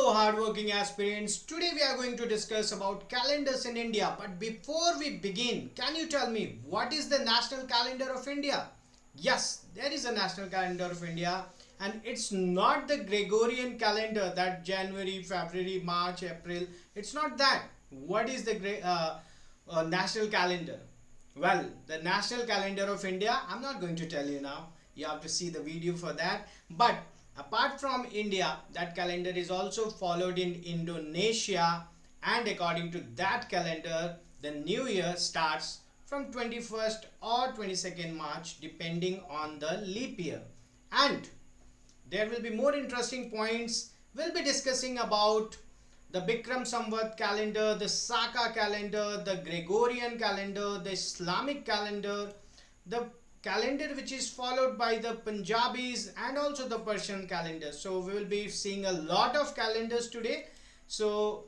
Hello hardworking aspirants, today we are going to discuss about calendars in India. But before we begin, can you tell me what is the national calendar of India? Yes, there is a national calendar of India, and it's not the Gregorian calendar that January, February, March, April. It's not that. What is the national calendar? Well, the national calendar of India, I'm not going to tell you now. You have to see the video for that. But apart from India, that calendar is also followed in Indonesia, and according to that calendar, the new year starts from 21st or 22nd March depending on the leap year. And there will be more interesting points. We'll be discussing about the Vikram Samvat calendar, the Saka calendar, the Gregorian calendar, the Islamic calendar, the calendar which is followed by the Punjabis, and also the Persian calendar. So we will be seeing a lot of calendars today. So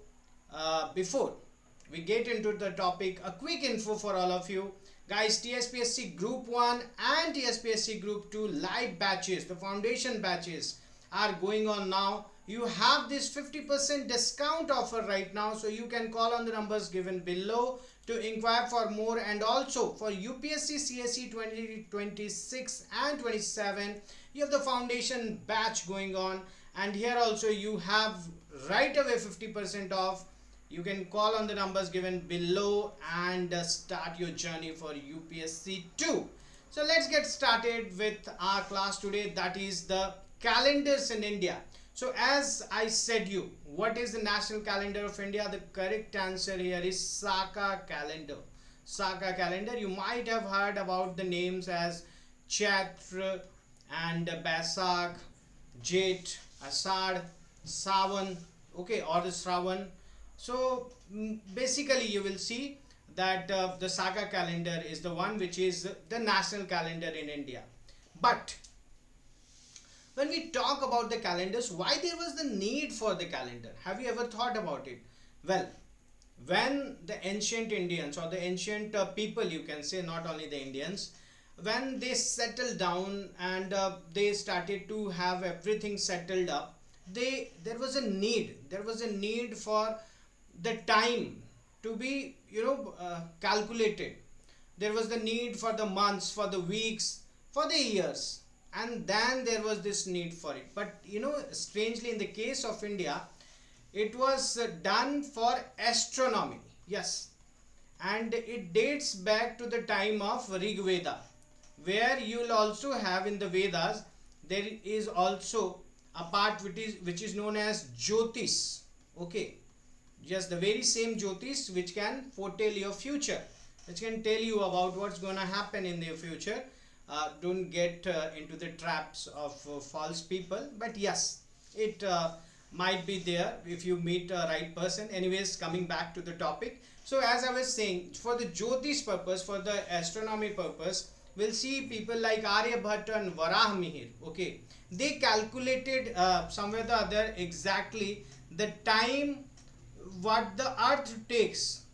before we get into the topic, a quick info for all of you guys. TSPSC Group 1 and TSPSC Group 2 live batches, the foundation batches, are going on now. You have this 50% discount offer right now, so you can call on the numbers given below to inquire for more. And also for UPSC CSE 2026 and 27, you have the foundation batch going on, and here also you have right away 50% off. You can call on the numbers given below and start your journey for UPSC 2. So let's get started with our class today, that is the calendars in India. So as I said you, what is the national calendar of India? The correct answer here is Saka calendar. Saka calendar. You might have heard about the names as Chaitra and Baisakh, Jet, Asad, Sawan, okay, or the Shravan. So basically you will see that the Saka calendar is the one which is the national calendar in India. But when we talk about the calendars, why there was the need for the calendar? Have you ever thought about it? Well, when the ancient Indians, or the ancient people, you can say, not only the Indians, when they settled down and they started to have everything settled up, there was a need for the time to be calculated. There was the need for the months, for the weeks, for the years, and then there was this need for it. But strangely, in the case of India, it was done for astronomy. Yes, and it dates back to the time of Rig Veda, where you will also have in the Vedas, there is also a part which is known as Jyotish. Okay, just the very same Jyotish which can foretell your future, which can tell you about what's going to happen in the future. Don't get into the traps of false people, but yes, it might be there if you meet a right person. Anyways, coming back to the topic, so as I was saying, for the Jyotish purpose, for the astronomy purpose, we'll see people like Aryabhatta and Varahmihir. Okay, they calculated somewhere or the other exactly the time what the earth takes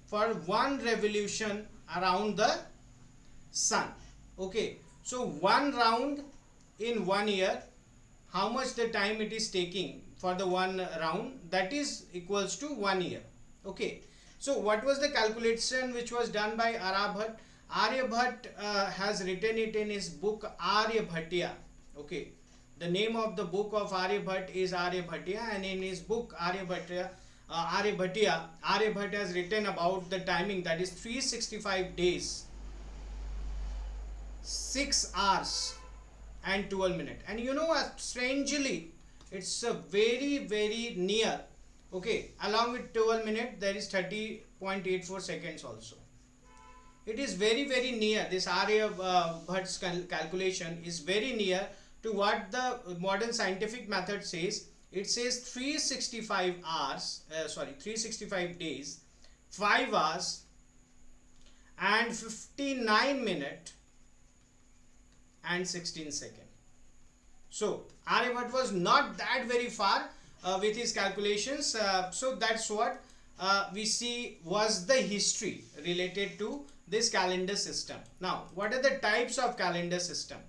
for one revolution around the sun. Okay, so one round in 1 year, how much the time it is taking for the one round, that is equals to 1 year. Okay, so what was the calculation which was done by Aryabhatta? Aryabhatta has written it in his book Aryabhatiya. Okay, the name of the book of Aryabhatta is Aryabhatiya, and in his book Aryabhatiya, Aryabhatta has written about the timing, that is 365 days, 6 hours and 12 minutes. And strangely, it's very near. Okay, along with 12 minutes, there is 30.84 seconds also. It is very near. This Aryabhatta's calculation is very near to what the modern scientific method says. It says 365 days, 5 hours and 59 minutes and 16 seconds. So Aryabhatta was not that very far with his calculations. So that's what we see was the history related to this calendar system. Now, what are the types of calendar system?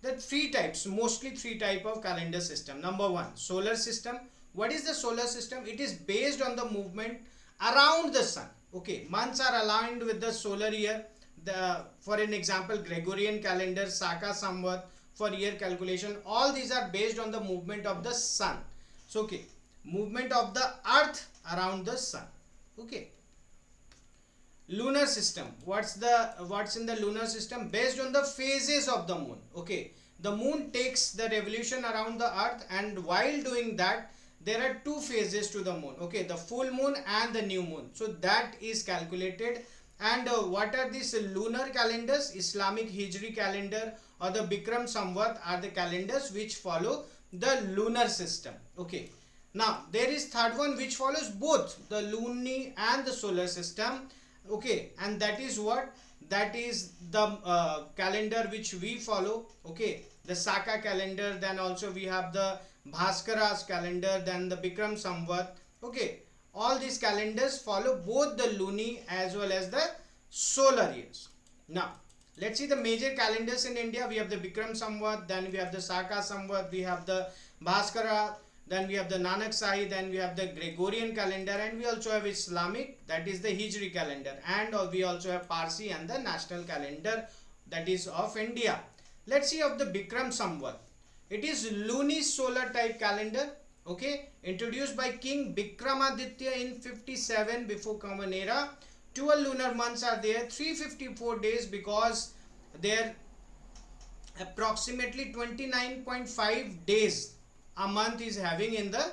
The three types, mostly three type of calendar system. Number one, solar system, What is the solar system? It is based on the movement around the sun. Okay, months are aligned with the solar year. For an example, Gregorian calendar, Saka, Samvat for year calculation. All these are based on the movement of the sun. So okay, movement of the earth around the sun. Okay. Lunar system. What's in the lunar system? Based on the phases of the moon. Okay, the moon takes the revolution around the earth, and while doing that there are two phases to the moon. Okay, the full moon and the new moon. So that is calculated. And what are these lunar calendars? Islamic Hijri calendar or the Vikram Samvat are the calendars which follow the lunar system. Okay, now there is third one which follows both the lunar and the solar system. Okay, and that is what? That is the calendar which we follow. Okay, the Saka calendar, then also we have the Bhaskara's calendar, then the Vikram Samvat. Okay, all these calendars follow both the lunar as well as the solar years. Now let's see the major calendars in India. We have the Vikram Samvat, then we have the Saka Samvat, we have the Bhaskara, then we have the Nanak Sahi, then we have the Gregorian calendar, and we also have Islamic, that is the Hijri calendar, and we also have Parsi and the national calendar, that is of India. Let's see of the Vikram Samvat. It is lunisolar type calendar. Okay, introduced by King Vikramaditya in 57 before Common Era. 12 lunar months are there, 354 days, because there approximately 29.5 days a month is having in the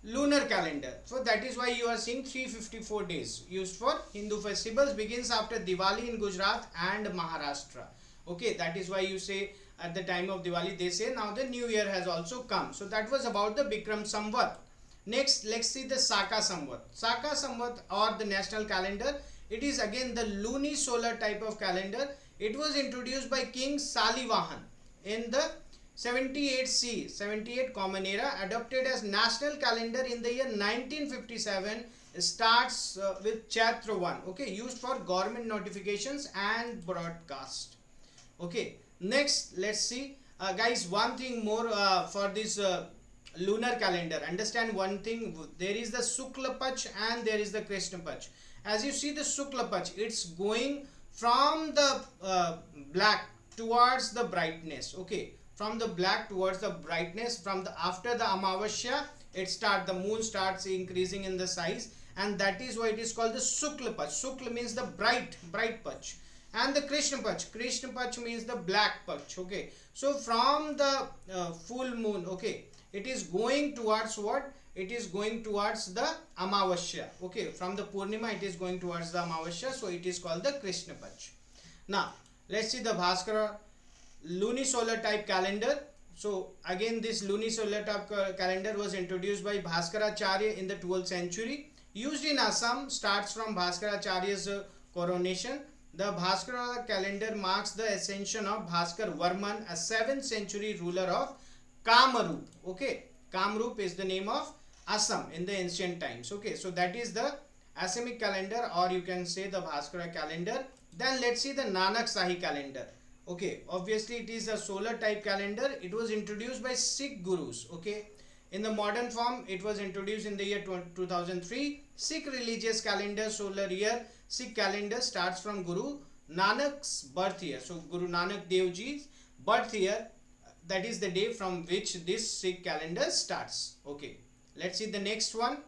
lunar calendar. So that is why you are seeing 354 days used for Hindu festivals. Begins after Diwali in Gujarat and Maharashtra. Okay, that is why you say at the time of Diwali, they say now the new year has also come. So that was about the Vikram Samvat. Next, let's see the Saka Samvat. Saka Samvat or the national calendar. It is again the lunisolar type of calendar. It was introduced by King Salivahan in the 78 Common Era, adopted as national calendar in the year 1957. Starts with Chaitra 1. Okay, used for government notifications and broadcast. Okay, next let's see guys, one thing more for this lunar calendar. Understand one thing, there is the Shukla Pach and there is the Krishna Pach. As you see the Shukla Pach, it's going from the black towards the brightness. Okay, from the black towards the brightness. From the after the Amavasya, the moon starts increasing in the size, and that is why it is called the Shukla Pach. Shukla means the bright Pach, and the Krishna Pach means the black Pach. Okay, so from the full moon, okay, it is going towards what? It is going towards the Amavasya. Okay, from the Purnima it is going towards the Amavasya, so it is called the Krishna Pach. Now let's see the Bhaskara lunisolar type calendar. So again, this lunisolar type calendar was introduced by Bhaskaracharya in the 12th century. Used in Assam, starts from Bhaskaracharya's coronation. The Bhaskara calendar marks the ascension of Bhaskar Varman, a 7th century ruler of Kamrup. Okay, Kamrup is the name of Assam in the ancient times. Okay, so that is the Assamic calendar, or you can say the Bhaskara calendar. Then let's see the Nanak Sahi calendar. Okay, obviously it is a solar type calendar. It was introduced by Sikh gurus. Okay, in the modern form it was introduced in the year 2003. Sikh religious calendar, solar year. Sikh calendar starts from Guru Nanak's birth year. So Guru Nanak Dev Ji's birth year, that is the day from which this Sikh calendar starts. Okay, let's see the next one.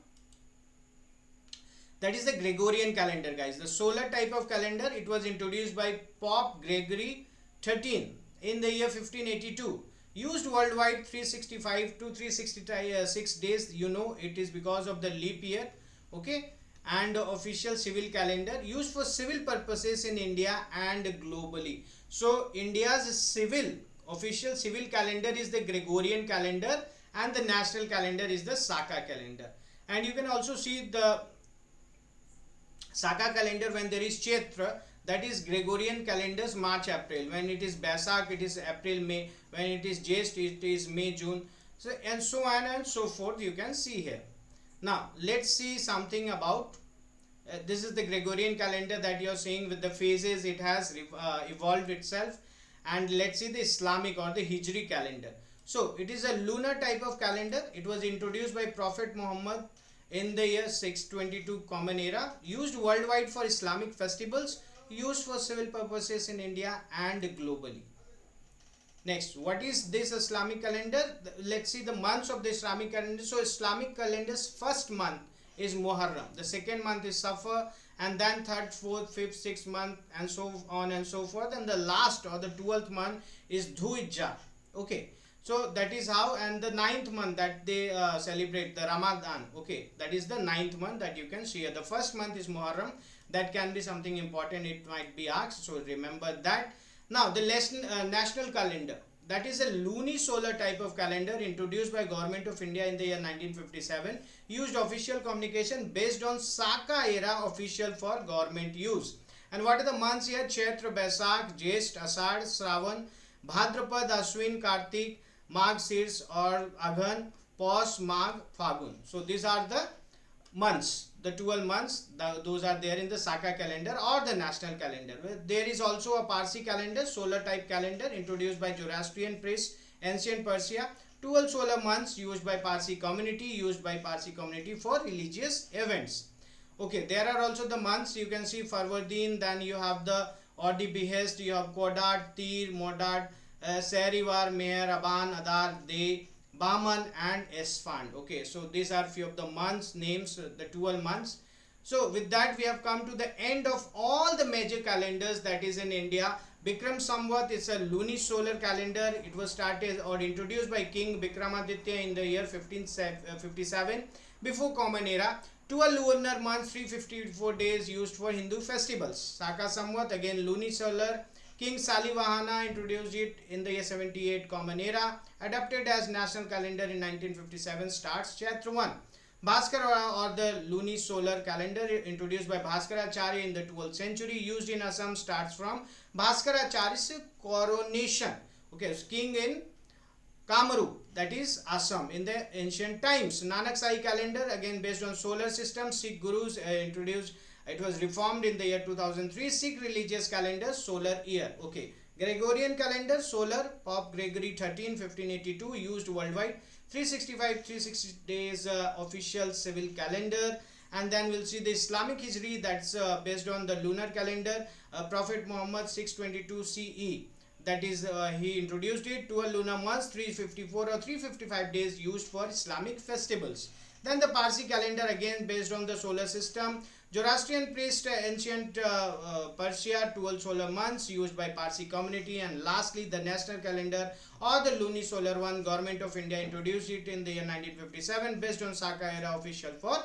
That is the Gregorian calendar, guys. The solar type of calendar. It was introduced by Pope Gregory 13 in the year 1582. Used worldwide 365 to 366 days. You know, it is because of the leap year. Okay, and official civil calendar used for civil purposes in India and globally. So India's official civil calendar is the Gregorian calendar, and the national calendar is the Saka calendar. And you can also see the Saka calendar when there is Chaitra, that is Gregorian calendars March April. When it is Basak, it is April May. When it is Jest, it is May June. So and so on and so forth, you can see here. Now let's see something about this is the Gregorian calendar that you are seeing with the phases. It has evolved itself. And let's see the Islamic or the Hijri calendar. So it is a lunar type of calendar. It was introduced by Prophet Muhammad in the year 622 Common Era, used worldwide for Islamic festivals, used for civil purposes in India and globally. Next, what is this Islamic calendar? Let's see the months of the Islamic calendar. So Islamic calendar's first month is Muharram, the second month is Safar, and then third, fourth, fifth, sixth month, and so on and so forth, and the last or the 12th month is Dhul-Hijjah. Okay, so that is how. And the ninth month that they celebrate, the Ramadan. Okay, that is the ninth month that you can see here. The first month is Muharram. That can be something important, it might be asked, so remember that. Now the national calendar, that is a lunisolar type of calendar introduced by Government of India in the year 1957, used official communication based on Saka era, official for government use. And what are the months here? Chaitra, Baisakh, Jyesht, Asad, Shravan, Bhadrapad, Ashwin, Kartik, Magh, Sirs or Aghan, Pos, Magh, Phagun. So these are the months, the 12 months, those are there in the Saka calendar or the national calendar. There is also a Parsi calendar, solar type calendar introduced by Zoroastrian priest, ancient Persia. 12 solar months used by Parsi community, for religious events. Okay, there are also the months, you can see Farvardin, then you have the Odi Behest, you have Kodad, Tir, Modad, Sarivar, Meher, Aban, Adar, De, Baman and Esfand. Okay, so these are few of the months names, the 12 months. So with that we have come to the end of all the major calendars that is in India. Vikram Samvat is a lunisolar calendar. It was started or introduced by King Vikramaditya in the year 1557 before Common Era. 12 lunar months, 354 days, used for Hindu festivals. Saka Samvat, again lunisolar. King Salivahana introduced it in the year 78 Common Era, adopted as national calendar in 1957, starts Chaitra 1. Bhaskara or the lunisolar calendar introduced by Bhaskaracharya in the 12th century, used in Assam, starts from Bhaskaracharya's coronation. Okay, so king in Kamaru, that is Assam, in the ancient times. Nanak Sai calendar, again based on solar system, Sikh gurus introduced. It was reformed in the year 2003. Sikh religious calendar, solar year. Okay, Gregorian calendar, solar, Pope Gregory 13, 1582, used worldwide. 360 days official civil calendar. And then we'll see the Islamic Hijri, that's based on the lunar calendar. Prophet Muhammad 622 CE, that is he introduced it. 12 lunar months, 354 or 355 days, used for Islamic festivals. Then the Parsi calendar, again based on the solar system. Zoroastrian priest, ancient Persia, 12 solar months, used by Parsi community. And lastly the national calendar or the lunisolar one, Government of India introduced it in the year 1957 based on Saka era, official for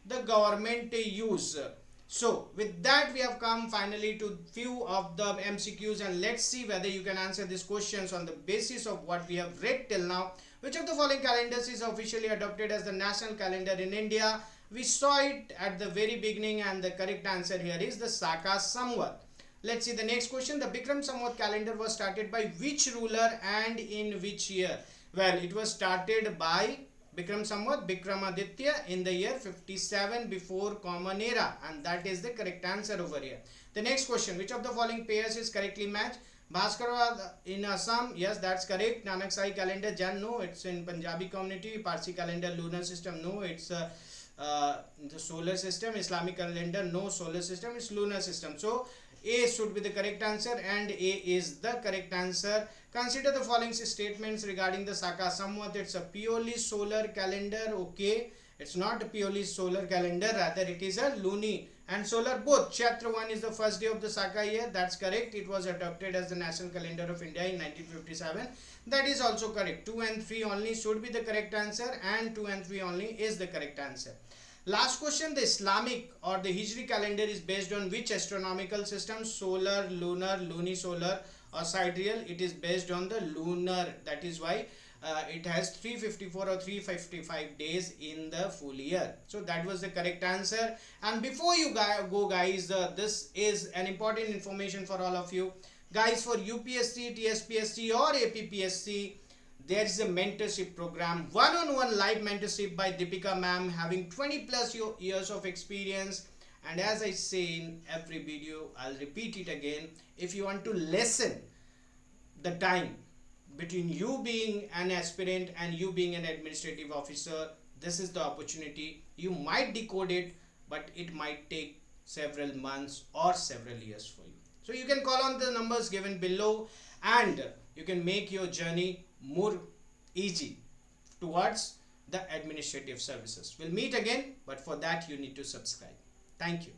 the government use. So with that we have come finally to few of the MCQs, and let's see whether you can answer these questions on the basis of what we have read till now. Which of the following calendars is officially adopted as the national calendar in India? We saw it at the very beginning, and the correct answer here is the Saka Samvat. Let's see the next question. The Vikram Samvat calendar was started by which ruler and in which year? Well, it was started by Vikram Samvat, Vikramaditya, in the year 57 before Common Era, and that is the correct answer over here. The next question. Which of the following pairs is correctly matched? Bhaskara in Assam, yes, that's correct. Nanak Sai calendar, Jan, no, it's in Punjabi community. Parsi calendar, lunar system, no, it's the solar system. Islamic calendar, no, solar system, it's lunar system. So A should be the correct answer, and A is the correct answer. Consider the following statements regarding the Saka Samvat. It's a purely solar calendar. Okay, it's not a purely solar calendar, rather it is a luni and solar both. Chaitra 1 is the first day of the Saka year, that's correct. It was adopted as the national calendar of India in 1957, that is also correct. 2 and 3 only should be the correct answer, and 2 and 3 only is the correct answer. Last question. The Islamic or the Hijri calendar is based on which astronomical system? Solar, lunar, lunisolar or sidereal? It is based on the lunar, that is why it has 354 or 355 days in the full year. So that was the correct answer. And before you go guys, this is an important information for all of you guys. For UPSC, TSPSC or APPSC, there is a mentorship program, one-on-one live mentorship by Deepika ma'am, having 20 plus years of experience. And as I say in every video, I'll repeat it again, if you want to lessen the time, between you being an aspirant and you being an administrative officer. This is the opportunity. You might decode it, but it might take several months or several years for you. So you can call on the numbers given below, and you can make your journey more easy towards the administrative services. We'll meet again, but for that you need to subscribe. Thank you.